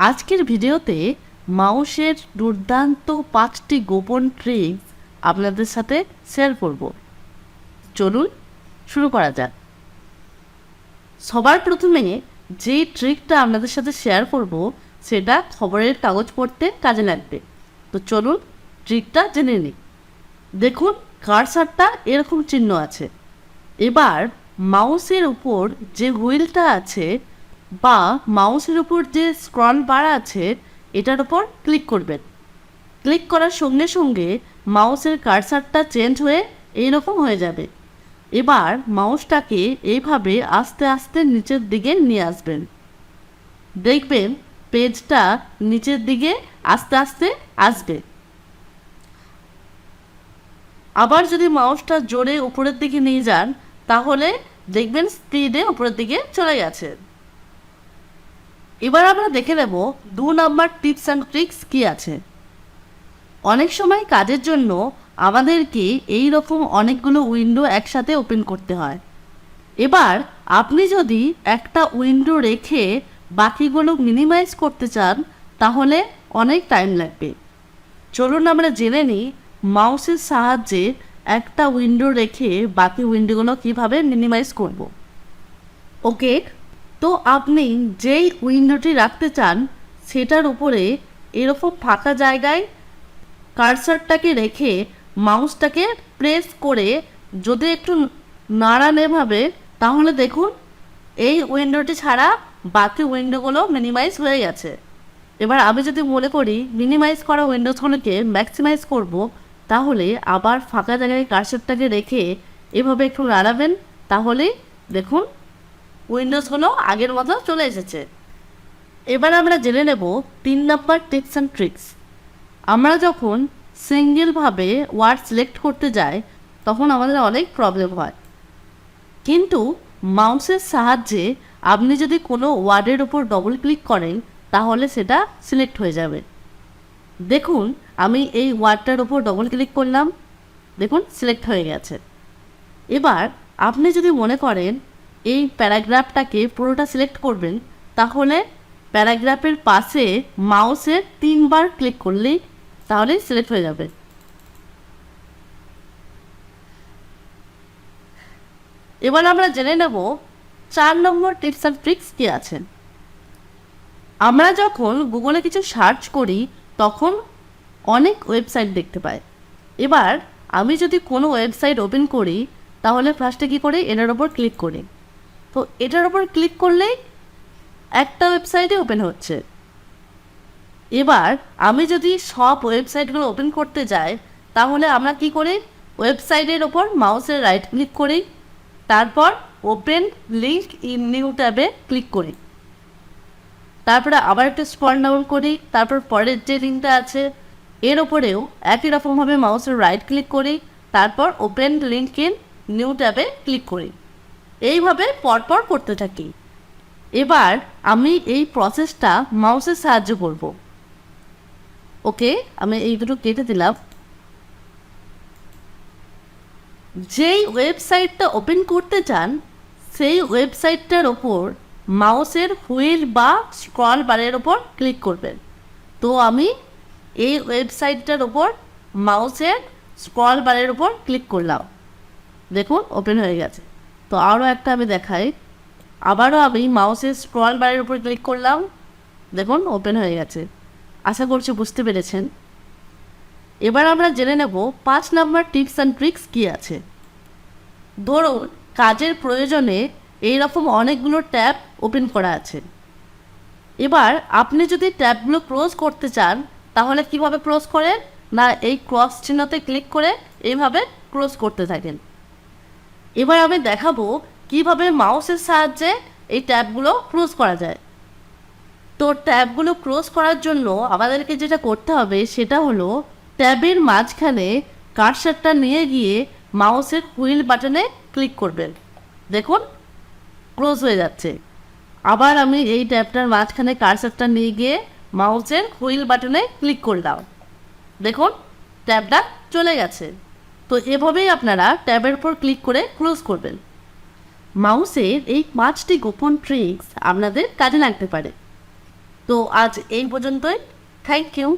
আজকের ভিডিওতে মাউসের দুর্দান্ত 5টি গোপন ট্রিক্স আপনাদের সাথে শেয়ার করব। চলুন শুরু করা যাক। সবার প্রথমে যে ট্রিকটা আপনাদের সাথে শেয়ার করব সেটা খবরের কাগজ পড়তে কাজে লাগবে। তো চলুন ট্রিকটা জেনে নিই। দেখুন কার্সারটা এরকম চিহ্ন আছে। এবার মাউসের উপর যে হুইলটা আছে বা মাউসের উপর যে স্ক্রল বার আছে এটার উপর ক্লিক করবেন। ক্লিক করার সঙ্গে সঙ্গে মাউসের কার্সারটা চেঞ্জ হয়ে এইরকম হয়ে যাবে। এবার মাউসটাকে এইভাবে আস্তে আস্তে নিচের দিকে নিয়ে আসবেন। দেখবেন পেজটা নিচের দিকে আস্তে আস্তে আসবে। আবার যদি মাউসটা জোরে উপরের দিকে নিয়ে যান তাহলে দেখবেন স্পিডে উপরের দিকে চলে গেছে। এবার আমরা দেখে নেব 2 নাম্বার টিপস অ্যান্ড ট্রিক্স কী আছে। অনেক সময় কাজের জন্য আমাদেরকে এই রকম অনেকগুলো উইন্ডো একসাথে ওপেন করতে হয়। এবার আপনি যদি একটা উইন্ডো রেখে বাকিগুলো মিনিমাইজ করতে চান তাহলে অনেক টাইম লাগবে। চলুন আমরা জেনে নিই মাউসের সাহায্যে একটা উইন্ডো রেখে বাকি উইন্ডোগুলো কীভাবে মিনিমাইজ করব। ওকে, তো আপনি যেই উইন্ডোটি রাখতে চান সেটার উপরে এরকম ফাঁকা জায়গায় কার্সারটাকে রেখে মাউসটাকে প্রেস করে যদি একটু নাড়ান এভাবে, তাহলে দেখুন এই উইন্ডোটি ছাড়া বাকি উইন্ডোগুলো মিনিমাইজ হয়ে গেছে। এবার আমি যদি মনে করি মিনিমাইজ করা উইন্ডোজগুলোকে ম্যাক্সিমাইজ করব, তাহলে আবার ফাঁকা জায়গায় কার্সারটাকে রেখে এভাবে একটু নাড়াবেন, তাহলেই দেখুন উইন্ডোজগুলো আগের মতো চলে এসেছে। এবার আমরা জেনে নেব 3 নাম্বার টিপস অ্যান্ড ট্রিক্স। আমরা যখন সিঙ্গেলভাবে ওয়ার্ড সিলেক্ট করতে যাই তখন আমাদের অনেক প্রবলেম হয়, কিন্তু মাউসের সাহায্যে আপনি যদি কোনো ওয়ার্ডের উপর ডবল ক্লিক করেন তাহলে সেটা সিলেক্ট হয়ে যাবে। দেখুন আমি এই ওয়ার্ডটার উপর ডবল ক্লিক করলাম, দেখুন সিলেক্ট হয়ে গেছে। এবার আপনি যদি মনে করেন এই প্যারাগ্রাফটাকে পুরোটা সিলেক্ট করবেন, তাহলে প্যারাগ্রাফের পাশে মাউসের 3 বার ক্লিক করলেই তাহলে সিলেক্ট হয়ে যাবে। এবার আমরা জেনে নেব 4 নম্বর টিপস অ্যান্ড ট্রিক্স কী আছে। আমরা যখন গুগলে কিছু সার্চ করি তখন অনেক ওয়েবসাইট দেখতে পাই। এবার আমি যদি কোনো ওয়েবসাইট ওপেন করি তাহলে ফার্স্টে কী করি, এটার ওপর ক্লিক করি। তো এটার ওপর ক্লিক করলেই একটা ওয়েবসাইটে ওপেন হচ্ছে। এবার আমি যদি সব ওয়েবসাইটগুলো ওপেন করতে যাই তাহলে আমরা কি করি, ওয়েবসাইটের ওপর মাউসের রাইট ক্লিক করি, তারপর ওপেন লিঙ্ক ইন নিউ ট্যাবে ক্লিক করি, তারপরে আবার একটু স্ক্রল ডাউন করি, তারপর পরের যে লিঙ্কটা আছে এর ওপরেও একই রকমভাবে মাউসের রাইট ক্লিক করি, তারপর ওপেন লিঙ্ক ইন নিউ ট্যাবে ক্লিক করি। এইভাবে পরপর করতে থাকি। এবার আমি এই প্রসেসটা মাউসের সাহায্য করব। ওকে, আমি এই দুটো কেটে দিলাম। যেই ওয়েবসাইটটা ওপেন করতে চান সেই ওয়েবসাইটটার ওপর মাউসের হুইল বা স্ক্রল বারের ওপর ক্লিক করবেন। তো আমি এই ওয়েবসাইটটার ওপর মাউসের স্ক্রল বারের ওপর ক্লিক করলাম, দেখুন ওপেন হয়ে গেছে। তো আরও একটা আমি দেখাই, আবারও আমি মাউসের স্ক্রল বারের উপর ক্লিক করলাম, দেখুন ওপেন হয়ে গেছে। আশা করছি বুঝতে পেরেছেন। এবার আমরা জেনে নেব 5 নাম্বার টিপস অ্যান্ড ট্রিক্স কী আছে। ধরুন কাজের প্রয়োজনে এইরকম অনেকগুলো ট্যাব ওপেন করা আছে। এবার আপনি যদি ট্যাবগুলো ক্লোজ করতে চান তাহলে কিভাবে ক্লোজ করেন, না এই ক্রস চিহ্নতে ক্লিক করে এইভাবে ক্লোজ করতে থাকেন। এবার আমি দেখাবো কিভাবে মাউসের সাহায্যে এই ট্যাবগুলো ক্লোজ করা যায়। তো ট্যাবগুলো ক্লোজ করার জন্য আমাদেরকে যেটা করতে হবে সেটা হলো ট্যাবের মাঝখানে কার্সারটা নিয়ে গিয়ে মাউসের হুইল বাটনে ক্লিক করবেন, দেখুন ক্লোজ হয়ে যাচ্ছে। আবার আমি এই ট্যাবটার মাঝখানে কার্সারটা নিয়ে গিয়ে মাউসের হুইল বাটনে ক্লিক করলাম, দেখুন ট্যাবটা চলে গেছে। তো এভাবেই আপনারা ট্যাবের উপর ক্লিক করে ক্লোজ করবেন। মাউসের এই 5টি গোপন ট্রিক্স আপনাদের কাজে লাগতে পারে। তো আজ এই পর্যন্তই। Thank you.